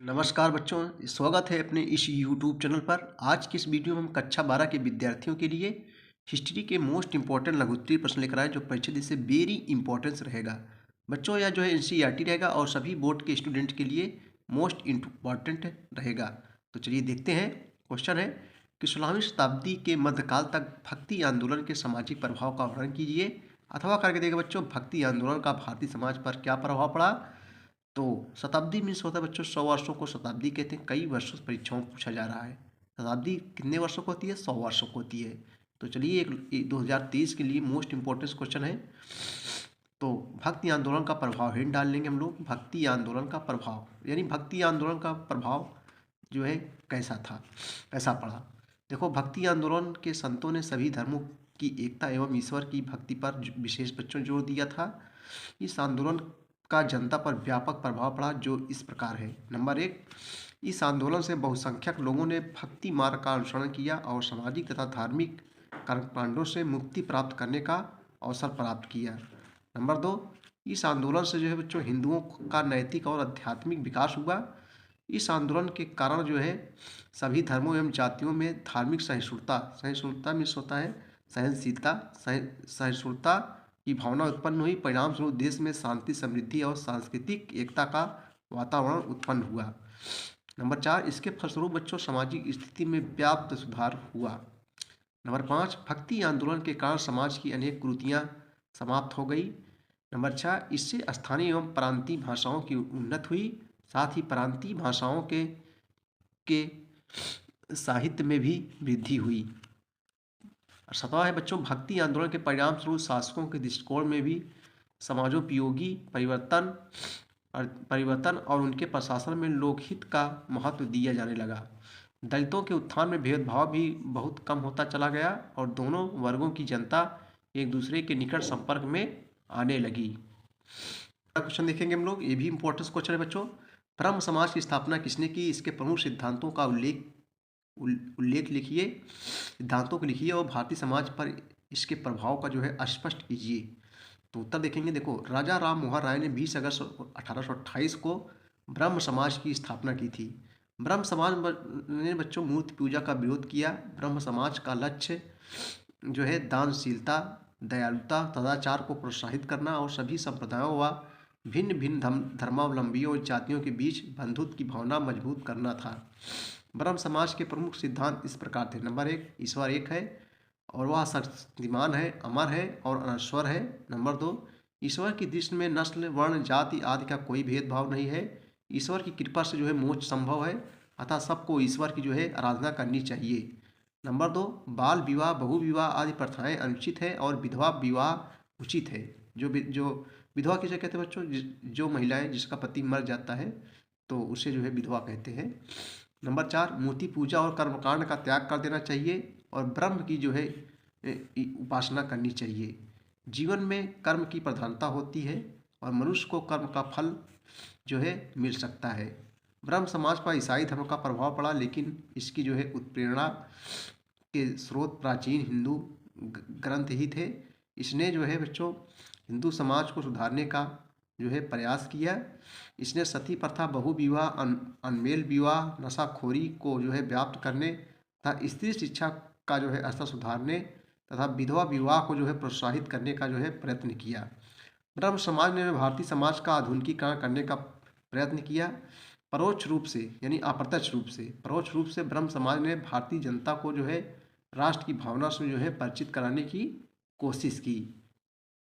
नमस्कार बच्चों, स्वागत है अपने इस YouTube चैनल पर। आज की इस वीडियो में हम कक्षा 12 के विद्यार्थियों के लिए हिस्ट्री के मोस्ट इंपॉर्टेंट लघुत्तरीय प्रश्न लेकर आए जो परीक्षा दिन से वेरी इंपॉर्टेंस रहेगा। बच्चों यह जो है NCERT रहेगा और सभी बोर्ड के स्टूडेंट के लिए मोस्ट इंपॉर्टेंट रहेगा। तो चलिए देखते हैं। क्वेश्चन है कि 16वीं शताब्दी के मध्यकाल तक भक्ति आंदोलन के सामाजिक प्रभाव का वर्णन कीजिए। अथवा करके देखिए बच्चों, भक्ति आंदोलन का भारतीय समाज पर क्या प्रभाव पड़ा। तो शताब्दी मीन्स होता है बच्चों 100 वर्षों को शताब्दी कहते हैं। कई वर्षों से परीक्षाओं में पूछा जा रहा है शताब्दी कितने वर्षों को होती है, 100 वर्षों को होती है। तो चलिए एक 2023 के लिए मोस्ट इंपॉर्टेंट क्वेश्चन है। तो भक्ति आंदोलन का प्रभाव हिंट डाल लेंगे हम लोग। भक्ति आंदोलन का प्रभाव यानी भक्ति आंदोलन का प्रभाव जो है कैसा था, कैसा पड़ा। देखो, भक्ति आंदोलन के संतों ने सभी धर्मों की एकता एवं ईश्वर की भक्ति पर विशेष बच्चों जोर दिया था। इस आंदोलन का जनता पर व्यापक प्रभाव पड़ा जो इस प्रकार है। नंबर 1, इस आंदोलन से बहुसंख्यक लोगों ने भक्ति मार्ग का अनुसरण किया और सामाजिक तथा धार्मिक कर्मकांडों से मुक्ति प्राप्त करने का अवसर प्राप्त किया। नंबर 2, इस आंदोलन से जो है बच्चों हिंदुओं का नैतिक और आध्यात्मिक विकास हुआ। इस आंदोलन के कारण जो है सभी धर्मों एवं जातियों में धार्मिक सहिष्णुता सहिष्णुता मीन्स होता है सहनशीलता सहिष्णुता की भावना उत्पन्न हुई। परिणाम स्वरूप देश में शांति, समृद्धि और सांस्कृतिक एकता का वातावरण उत्पन्न हुआ। नंबर 4, इसके फलस्वरूप बच्चों सामाजिक स्थिति में व्याप्त सुधार हुआ। नंबर 5, भक्ति आंदोलन के कारण समाज की अनेक कुरीतियाँ समाप्त हो गई। नंबर 6, इससे स्थानीय एवं प्रांतीय भाषाओं की उन्नति हुई। साथ ही प्रांतीय भाषाओं के साहित्य में भी वृद्धि हुई। और 7वां है बच्चों, भक्ति आंदोलन के परिणाम स्वरूप शासकों के दृष्टिकोण में भी समाजोपयोगी परिवर्तन और उनके प्रशासन में लोकहित का महत्व दिया जाने लगा। दलितों के उत्थान में भेदभाव भी बहुत कम होता चला गया और दोनों वर्गों की जनता एक दूसरे के निकट संपर्क में आने लगी। क्वेश्चन देखेंगे हम लोग, ये भी इंपॉर्टेंट क्वेश्चन है बच्चों। ब्रह्म समाज की स्थापना किसने की, इसके प्रमुख सिद्धांतों का उल्लेख लिखिए, सिद्धांतों को लिखिए और भारतीय समाज पर इसके प्रभाव का जो है स्पष्ट कीजिए। तो उत्तर देखेंगे। देखो, राजा राम मोहन राय ने 20 अगस्त 1828 को ब्रह्म समाज की स्थापना की थी। ब्रह्म समाज ने बच्चों मूर्ति पूजा का विरोध किया। ब्रह्म समाज का लक्ष्य जो है दानशीलता, दयालुता, सदाचार को प्रोत्साहित करना और सभी संप्रदायों व भिन्न भिन्न धर्मावलंबियों और जातियों के बीच बंधुत्व की भावना मजबूत करना था। ब्रह्म समाज के प्रमुख सिद्धांत इस प्रकार थे। नंबर 1, ईश्वर एक है और वह शक्तिमान है, अमर है और अनश्वर है। नंबर 2, ईश्वर की दृष्टि में नस्ल, वर्ण, जाति आदि का कोई भेदभाव नहीं है। ईश्वर की कृपा से जो है मोक्ष संभव है, अतः सबको ईश्वर की जो है आराधना करनी चाहिए। नंबर 2, बाल विवाह, बहु विवाह आदि प्रथाएं अनुचित है और विधवा विवाह उचित है। जो विधवा किसे कहते हैं बच्चों, जो महिलाएं जिसका पति मर जाता है तो उसे जो है विधवा कहते हैं। नंबर 4, मूर्ति पूजा और कर्मकांड का त्याग कर देना चाहिए और ब्रह्म की जो है उपासना करनी चाहिए। जीवन में कर्म की प्रधानता होती है और मनुष्य को कर्म का फल जो है मिल सकता है। ब्रह्म समाज पर ईसाई धर्म का प्रभाव पड़ा, लेकिन इसकी जो है उत्प्रेरणा के स्रोत प्राचीन हिंदू ग्रंथ ही थे। इसने जो है बच्चों हिंदू समाज को सुधारने का जो है प्रयास किया। इसने सती प्रथा, बहु विवाह, अनमेल विवाह, नशाखोरी को जो है व्याप्त करने तथा स्त्री शिक्षा का जो है स्तर सुधारने तथा विधवा विवाह को जो है प्रोत्साहित करने का जो है प्रयत्न किया। ब्रह्म समाज ने भारतीय समाज का आधुनिकीकरण करने का प्रयत्न किया। परोक्ष रूप से यानी अप्रत्यक्ष रूप से, परोक्ष रूप से ब्रह्म समाज ने भारतीय जनता को जो है राष्ट्र की भावना से जो है परिचित कराने की कोशिश की।